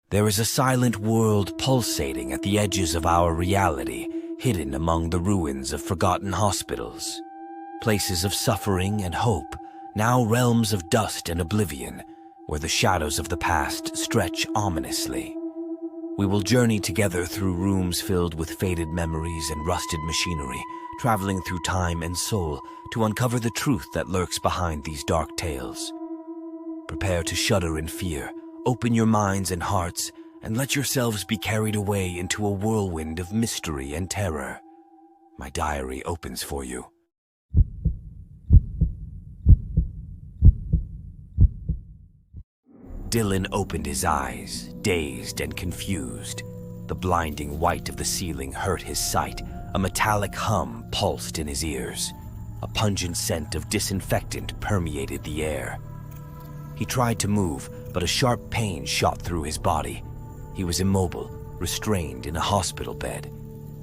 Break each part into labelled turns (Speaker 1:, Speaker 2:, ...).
Speaker 1: There is a silent world pulsating at the edges of our reality, hidden among the ruins of forgotten hospitals. Places of suffering and hope, now realms of dust and oblivion, where the shadows of the past stretch ominously. We will journey together through rooms filled with faded memories and rusted machinery, traveling through time and soul to uncover the truth that lurks behind these dark tales. Prepare to shudder in fear, open your minds and hearts, and let yourselves be carried away into a whirlwind of mystery and terror. My diary opens for you. Dylan opened his eyes, dazed and confused. The blinding white of the ceiling hurt his sight. A metallic hum pulsed in his ears. A pungent scent of disinfectant permeated the air. He tried to move, but a sharp pain shot through his body. He was immobile, restrained in a hospital bed.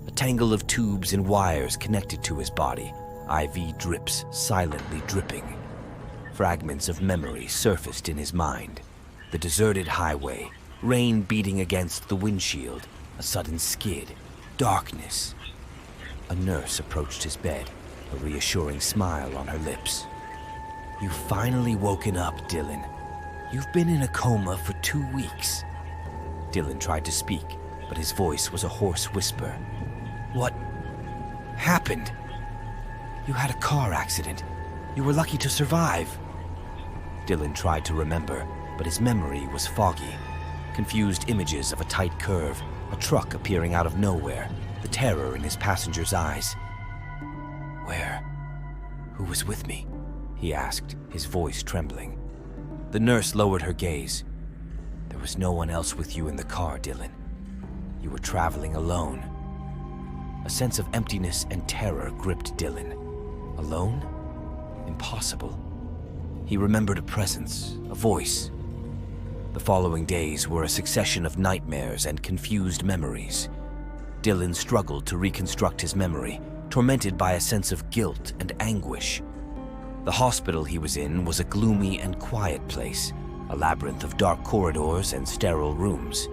Speaker 1: A tangle of tubes and wires connected to his body, IV drips silently dripping. Fragments of memory surfaced in his mind. The deserted highway, rain beating against the windshield, a sudden skid, darkness. A nurse approached his bed, a reassuring smile on her lips. "You've finally woken up, Dylan. You've been in a coma for 2 weeks." Dylan tried to speak, but his voice was a hoarse whisper. "What happened?" "You had a car accident. You were lucky to survive." Dylan tried to remember, but his memory was foggy. Confused images of a tight curve, a truck appearing out of nowhere, the terror in his passenger's eyes. "Where? Who was with me?" he asked, his voice trembling. The nurse lowered her gaze. "There was no one else with you in the car, Dylan. You were traveling alone." A sense of emptiness and terror gripped Dylan. Alone? Impossible. He remembered a presence, a voice. The following days were a succession of nightmares and confused memories. Dylan struggled to reconstruct his memory, tormented by a sense of guilt and anguish. The hospital he was in was a gloomy and quiet place, a labyrinth of dark corridors and sterile rooms.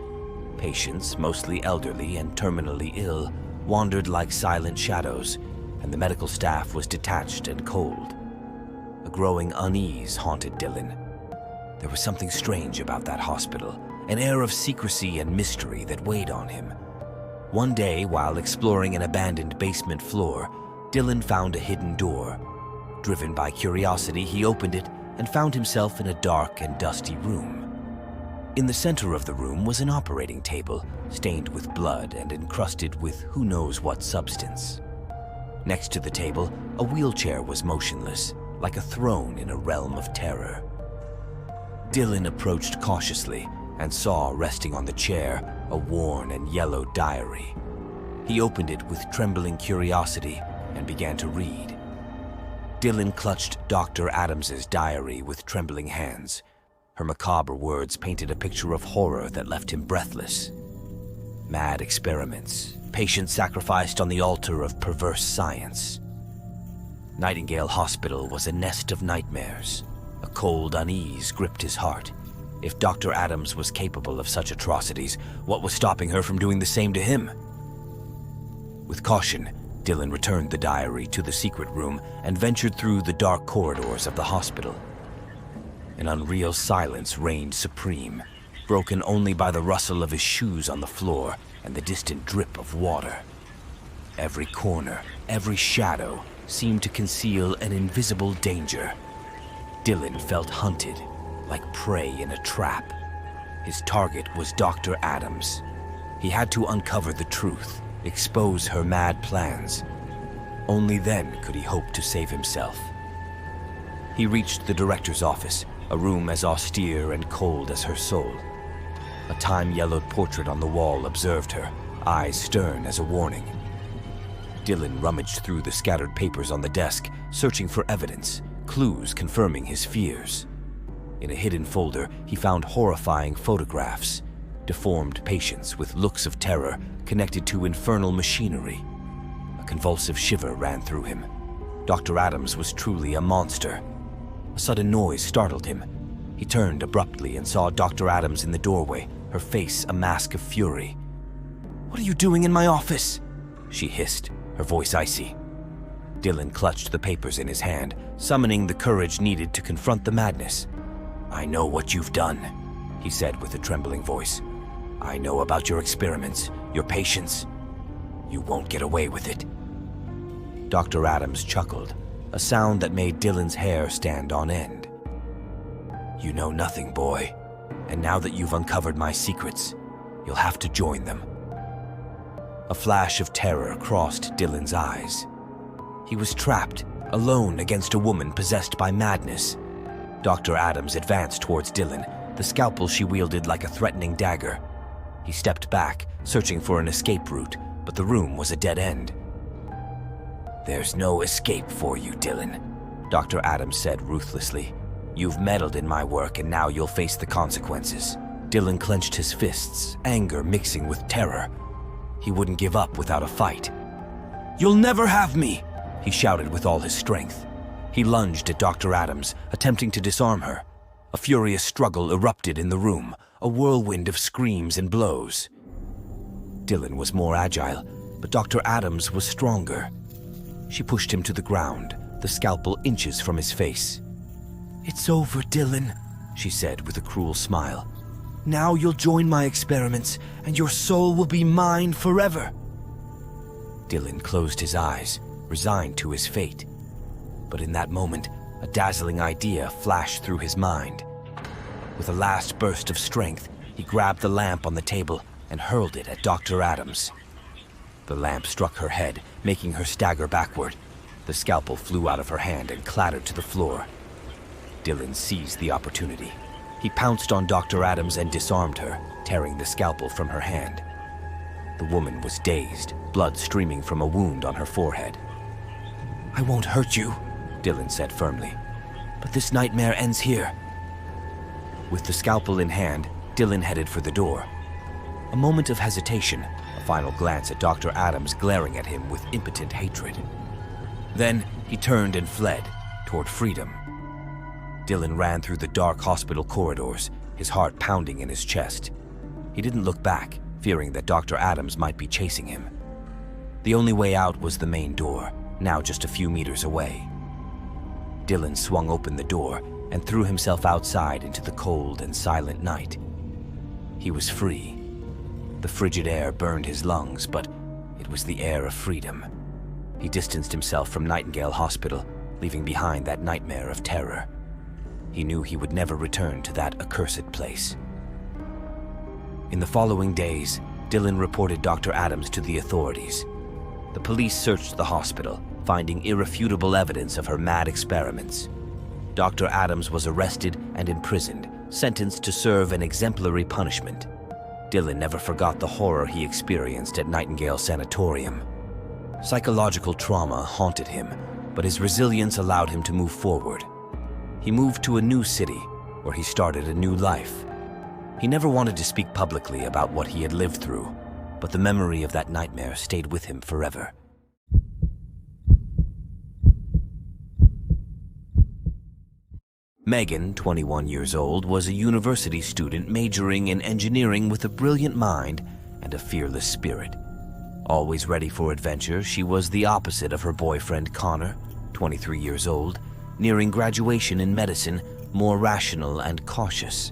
Speaker 1: Patients, mostly elderly and terminally ill, wandered like silent shadows, and the medical staff was detached and cold. A growing unease haunted Dylan. There was something strange about that hospital, an air of secrecy and mystery that weighed on him. One day, while exploring an abandoned basement floor, Dylan found a hidden door. Driven by curiosity, he opened it and found himself in a dark and dusty room. In the center of the room was an operating table, stained with blood and encrusted with who knows what substance. Next to the table, a wheelchair was motionless, like a throne in a realm of terror. Dylan approached cautiously and saw resting on the chair a worn and yellow diary. He opened it with trembling curiosity and began to read. Dylan clutched Dr. Adams's diary with trembling hands. Her macabre words painted a picture of horror that left him breathless. Mad experiments, patients sacrificed on the altar of perverse science. Nightingale Hospital was a nest of nightmares. A cold unease gripped his heart. If Dr. Adams was capable of such atrocities, what was stopping her from doing the same to him? With caution, Dylan returned the diary to the secret room and ventured through the dark corridors of the hospital. An unreal silence reigned supreme, broken only by the rustle of his shoes on the floor and the distant drip of water. Every corner, every shadow seemed to conceal an invisible danger. Dylan felt hunted, like prey in a trap. His target was Dr. Adams. He had to uncover the truth, expose her mad plans. Only then could he hope to save himself. He reached the director's office, a room as austere and cold as her soul. A time-yellowed portrait on the wall observed her, eyes stern as a warning. Dylan rummaged through the scattered papers on the desk, searching for evidence, clues confirming his fears. In a hidden folder, he found horrifying photographs, deformed patients with looks of terror connected to infernal machinery. A convulsive shiver ran through him. Dr. Adams was truly a monster. A sudden noise startled him. He turned abruptly and saw Dr. Adams in the doorway, her face a mask of fury. "What are you doing in my office?" she hissed, her voice icy. Dylan clutched the papers in his hand, summoning the courage needed to confront the madness. "I know what you've done," he said with a trembling voice. "I know about your experiments, your patience. You won't get away with it." Dr. Adams chuckled, a sound that made Dylan's hair stand on end. "You know nothing, boy, and now that you've uncovered my secrets, you'll have to join them." A flash of terror crossed Dylan's eyes. He was trapped, alone against a woman possessed by madness. Dr. Adams advanced towards Dylan, the scalpel she wielded like a threatening dagger. He stepped back, searching for an escape route, but the room was a dead end. "There's no escape for you, Dylan," Dr. Adams said ruthlessly. "You've meddled in my work and now you'll face the consequences." Dylan clenched his fists, anger mixing with terror. He wouldn't give up without a fight. "You'll never have me!" he shouted with all his strength. He lunged at Dr. Adams, attempting to disarm her. A furious struggle erupted in the room, a whirlwind of screams and blows. Dylan was more agile, but Dr. Adams was stronger. She pushed him to the ground, the scalpel inches from his face. "It's over, Dylan," she said with a cruel smile. "Now you'll join my experiments, and your soul will be mine forever." Dylan closed his eyes, resigned to his fate. But in that moment, a dazzling idea flashed through his mind. With a last burst of strength, he grabbed the lamp on the table and hurled it at Dr. Adams. The lamp struck her head, making her stagger backward. The scalpel flew out of her hand and clattered to the floor. Dylan seized the opportunity. He pounced on Dr. Adams and disarmed her, tearing the scalpel from her hand. The woman was dazed, blood streaming from a wound on her forehead. "I won't hurt you," Dylan said firmly, "but this nightmare ends here." With the scalpel in hand, Dylan headed for the door. A moment of hesitation, a final glance at Dr. Adams glaring at him with impotent hatred. Then he turned and fled, toward freedom. Dylan ran through the dark hospital corridors, his heart pounding in his chest. He didn't look back, fearing that Dr. Adams might be chasing him. The only way out was the main door, now just a few meters away. Dylan swung open the door and threw himself outside into the cold and silent night. He was free. The frigid air burned his lungs, but it was the air of freedom. He distanced himself from Nightingale Hospital, leaving behind that nightmare of terror. He knew he would never return to that accursed place. In the following days, Dylan reported Dr. Adams to the authorities. The police searched the hospital, finding irrefutable evidence of her mad experiments. Dr. Adams was arrested and imprisoned, sentenced to serve an exemplary punishment. Dylan never forgot the horror he experienced at Nightingale Sanatorium. Psychological trauma haunted him, but his resilience allowed him to move forward. He moved to a new city, where he started a new life. He never wanted to speak publicly about what he had lived through, but the memory of that nightmare stayed with him forever. Megan, 21 years old, was a university student majoring in engineering with a brilliant mind and a fearless spirit. Always ready for adventure, she was the opposite of her boyfriend Connor, 23 years old, nearing graduation in medicine, more rational and cautious.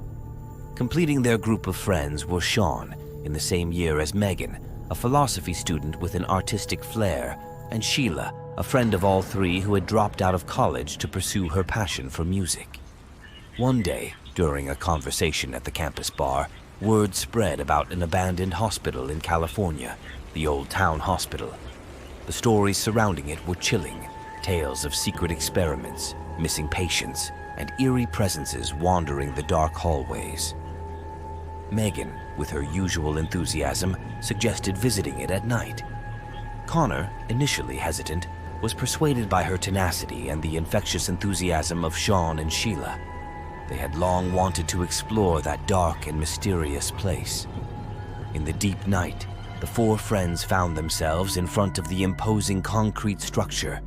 Speaker 1: Completing their group of friends were Sean, in the same year as Megan, a philosophy student with an artistic flair, and Sheila, a friend of all three who had dropped out of college to pursue her passion for music. One day, during a conversation at the campus bar, word spread about an abandoned hospital in California, the Old Town Hospital. The stories surrounding it were chilling, tales of secret experiments, missing patients, and eerie presences wandering the dark hallways. Megan, with her usual enthusiasm, suggested visiting it at night. Connor, initially hesitant, was persuaded by her tenacity and the infectious enthusiasm of Sean and Sheila. They had long wanted to explore that dark and mysterious place. In the deep night, the four friends found themselves in front of the imposing concrete structure.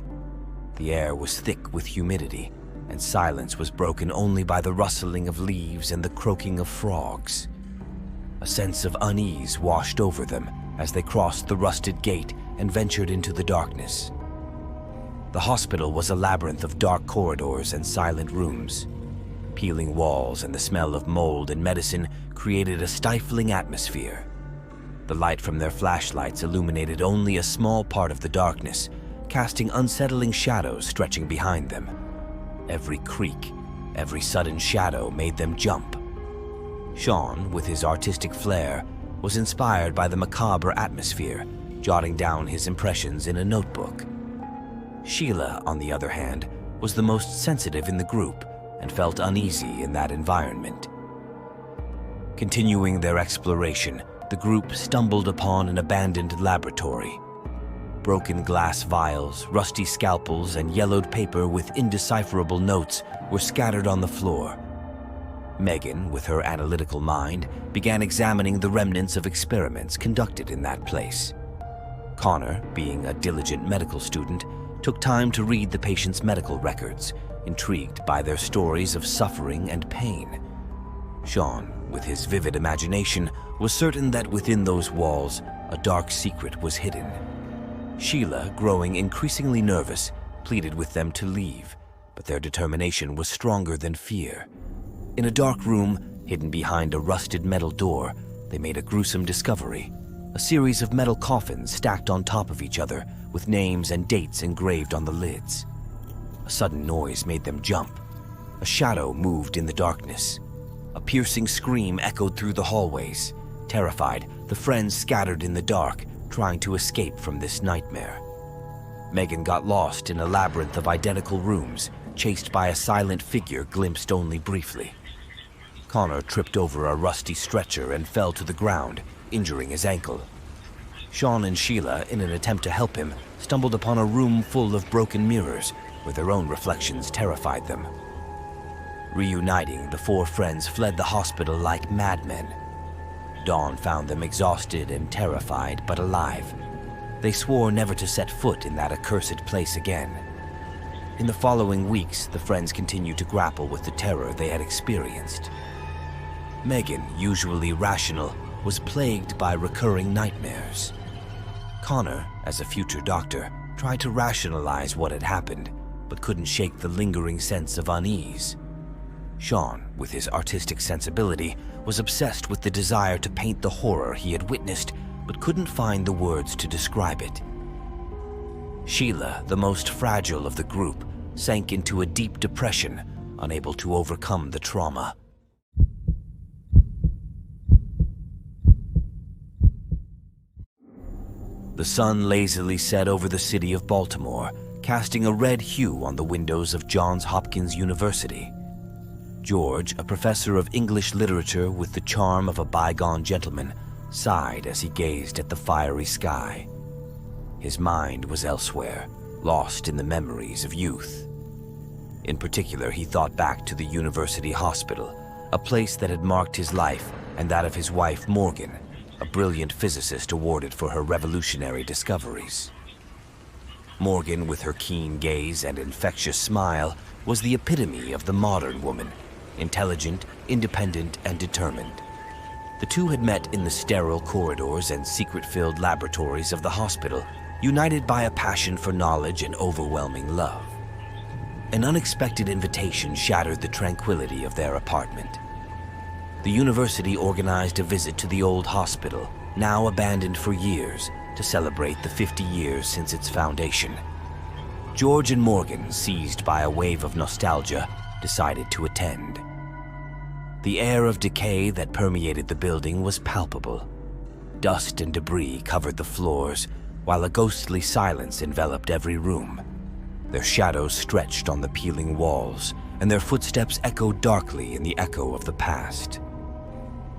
Speaker 1: The air was thick with humidity, and silence was broken only by the rustling of leaves and the croaking of frogs. A sense of unease washed over them as they crossed the rusted gate and ventured into the darkness. The hospital was a labyrinth of dark corridors and silent rooms. Peeling walls and the smell of mold and medicine created a stifling atmosphere. The light from their flashlights illuminated only a small part of the darkness, casting unsettling shadows stretching behind them. Every creak, every sudden shadow made them jump. Sean, with his artistic flair, was inspired by the macabre atmosphere, jotting down his impressions in a notebook. Sheila, on the other hand, was the most sensitive in the group and felt uneasy in that environment. Continuing their exploration, the group stumbled upon an abandoned laboratory. Broken glass vials, rusty scalpels, and yellowed paper with indecipherable notes were scattered on the floor. Megan, with her analytical mind, began examining the remnants of experiments conducted in that place. Connor, being a diligent medical student, took time to read the patient's medical records, intrigued by their stories of suffering and pain. Sean, with his vivid imagination, was certain that within those walls, a dark secret was hidden. Sheila, growing increasingly nervous, pleaded with them to leave, but their determination was stronger than fear. In a dark room, hidden behind a rusted metal door, they made a gruesome discovery: a series of metal coffins stacked on top of each other, with names and dates engraved on the lids. A sudden noise made them jump. A shadow moved in the darkness. A piercing scream echoed through the hallways. Terrified, the friends scattered in the dark, trying to escape from this nightmare. Megan got lost in a labyrinth of identical rooms, chased by a silent figure glimpsed only briefly. Connor tripped over a rusty stretcher and fell to the ground, injuring his ankle. Sean and Sheila, in an attempt to help him, stumbled upon a room full of broken mirrors, where their own reflections terrified them. Reuniting, the four friends fled the hospital like madmen. Dawn found them exhausted and terrified, but alive. They swore never to set foot in that accursed place again. In the following weeks, the friends continued to grapple with the terror they had experienced. Megan, usually rational, was plagued by recurring nightmares. Connor, as a future doctor, tried to rationalize what had happened, but couldn't shake the lingering sense of unease. Sean, with his artistic sensibility, was obsessed with the desire to paint the horror he had witnessed, but couldn't find the words to describe it. Sheila, the most fragile of the group, sank into a deep depression, unable to overcome the trauma. The sun lazily set over the city of Baltimore, casting a red hue on the windows of Johns Hopkins University. George, a professor of English literature with the charm of a bygone gentleman, sighed as he gazed at the fiery sky. His mind was elsewhere, lost in the memories of youth. In particular, he thought back to the university hospital, a place that had marked his life and that of his wife Morgan, a brilliant physicist awarded for her revolutionary discoveries. Morgan, with her keen gaze and infectious smile, was the epitome of the modern woman, intelligent, independent, and determined. The two had met in the sterile corridors and secret-filled laboratories of the hospital, united by a passion for knowledge and overwhelming love. An unexpected invitation shattered the tranquility of their apartment. The university organized a visit to the old hospital, now abandoned for years, to celebrate the 50 years since its foundation. George and Morgan, seized by a wave of nostalgia, decided to attend. The air of decay that permeated the building was palpable. Dust and debris covered the floors, while a ghostly silence enveloped every room. Their shadows stretched on the peeling walls, and their footsteps echoed darkly in the echo of the past.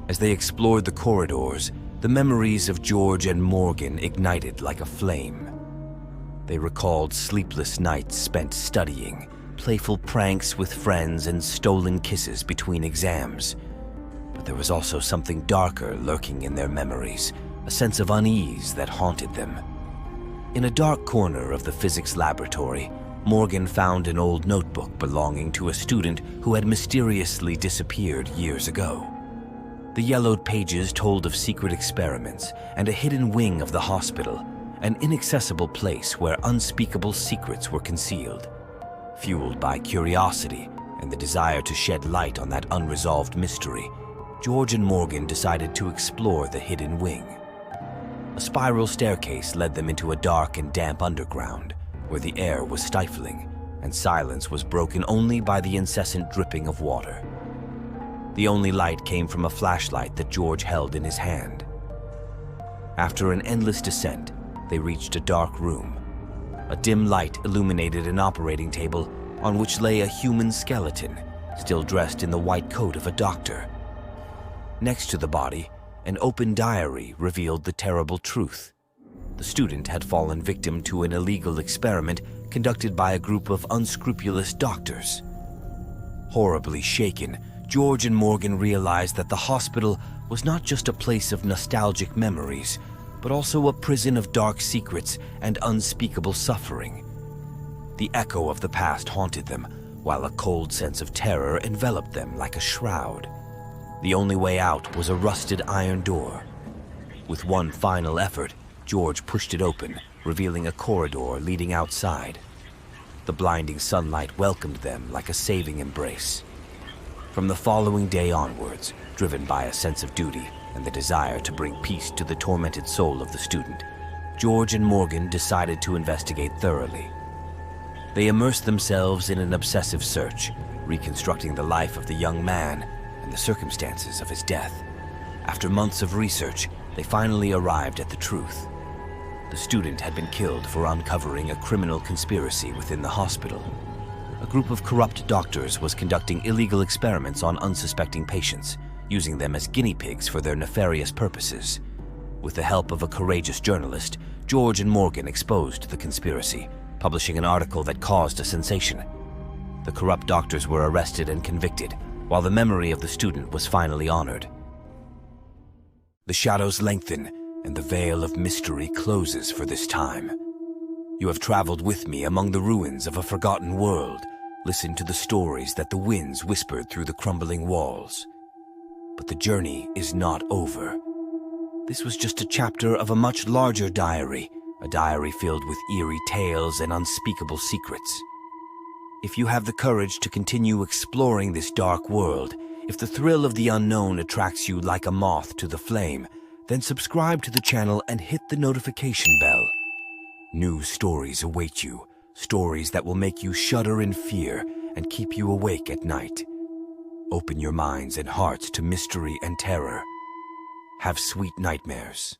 Speaker 1: As they explored the corridors, the memories of George and Morgan ignited like a flame. They recalled sleepless nights spent studying, playful pranks with friends, and stolen kisses between exams. But there was also something darker lurking in their memories, a sense of unease that haunted them. In a dark corner of the physics laboratory, Morgan found an old notebook belonging to a student who had mysteriously disappeared years ago. The yellowed pages told of secret experiments and a hidden wing of the hospital, an inaccessible place where unspeakable secrets were concealed. Fueled by curiosity and the desire to shed light on that unresolved mystery, George and Morgan decided to explore the hidden wing. A spiral staircase led them into a dark and damp underground, where the air was stifling and silence was broken only by the incessant dripping of water. The only light came from a flashlight that George held in his hand. After an endless descent, they reached a dark room. A dim light illuminated an operating table on which lay a human skeleton, still dressed in the white coat of a doctor. Next to the body, an open diary revealed the terrible truth. The student had fallen victim to an illegal experiment conducted by a group of unscrupulous doctors. Horribly shaken, George and Morgan realized that the hospital was not just a place of nostalgic memories, but also a prison of dark secrets and unspeakable suffering. The echo of the past haunted them, while a cold sense of terror enveloped them like a shroud. The only way out was a rusted iron door. With one final effort, George pushed it open, revealing a corridor leading outside. The blinding sunlight welcomed them like a saving embrace. From the following day onwards, driven by a sense of duty and the desire to bring peace to the tormented soul of the student, George and Morgan decided to investigate thoroughly. They immersed themselves in an obsessive search, reconstructing the life of the young man and the circumstances of his death. After months of research, they finally arrived at the truth. The student had been killed for uncovering a criminal conspiracy within the hospital. A group of corrupt doctors was conducting illegal experiments on unsuspecting patients, using them as guinea pigs for their nefarious purposes. With the help of a courageous journalist, George and Morgan exposed the conspiracy, publishing an article that caused a sensation. The corrupt doctors were arrested and convicted, while the memory of the student was finally honored. The shadows lengthen, and the veil of mystery closes for this time. You have traveled with me among the ruins of a forgotten world, listened to the stories that the winds whispered through the crumbling walls. But the journey is not over. This was just a chapter of a much larger diary, a diary filled with eerie tales and unspeakable secrets. If you have the courage to continue exploring this dark world, if the thrill of the unknown attracts you like a moth to the flame, then subscribe to the channel and hit the notification bell. New stories await you, stories that will make you shudder in fear and keep you awake at night. Open your minds and hearts to mystery and terror. Have sweet nightmares.